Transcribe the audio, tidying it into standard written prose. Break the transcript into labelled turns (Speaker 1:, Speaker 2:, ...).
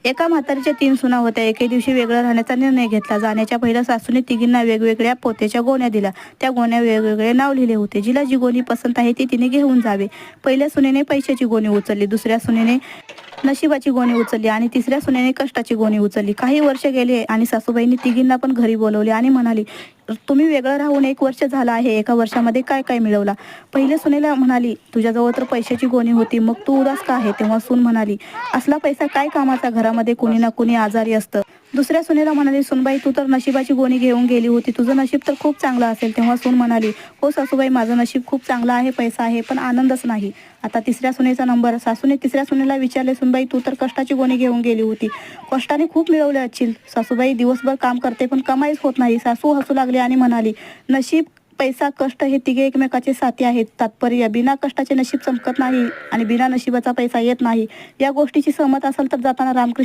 Speaker 1: एका म्हातारीच्या 3 सुना होत्या. एके दिवशी वेगळं राहण्याचा निर्णय घेतला. जाण्याच्या पहिल्या सासूने तिघींना वेगवेगळ्या पोत्याच्या गोण्या दिल्या. त्या गोण्या वेगवेगळे नाव लिहिले होते. जिला जी गोणी पसंत आहे ती तिने घेऊन जावे. पहिल्या सुनेने पैशाची गोणी उचलली, दुसऱ्या सुनेने नशिबाची गोणी उचलली आणि तिसऱ्या सुनेने कष्टाची गोणी उचलली. काही वर्ष गेले आणि सासूबाईंनी तिघींना पण घरी बोलवले आणि म्हणाली, तुम्ही वेगळं राहून 1 वर्ष झालं आहे. 1 वर्षामध्ये काय काय मिळवला? पहिल्या सुनेला म्हणाली, तुझ्याजवळ तर पैशाची गोणी होती, मग तू उदास का आहे? तेव्हा सून म्हणाली, असला पैसा काय कामाचा, घरामध्ये कुणी ना कुणी आजारी असतं. दुसऱ्या सुनेला म्हणाली, सुनबाई तू तर नशिबाची गोणी घेऊन गेली होती, तुझं नशीब तर खूप चांगलं असेल. तेव्हा सून म्हणाली, हो सासूबाई, माझं नशीब खूप चांगलं आहे, पैसा आहे, पण आनंदच नाही. आता तिसऱ्या सुनेचा नंबर. सासूने तिसऱ्या सुनेला विचारले, सुनबाई तू तर कष्टाची गोणी घेऊन गेली होती, कष्टाने खूप मिळवले असशील. सासूबाई, दिवसभर काम करते पण कमाईच होत नाही. सासू हसू लागली आणि म्हणाली, नशीब, पैसा, कष्ट हे तिघे एकमेकाचे साथी आहेत. तात्पर्य, बिना कष्टाचे नशीब चमकत नाही आणि बिना नशिबाचा पैसा येत नाही. या गोष्टीची सहमत असाल तर जाताना रामकृष्ण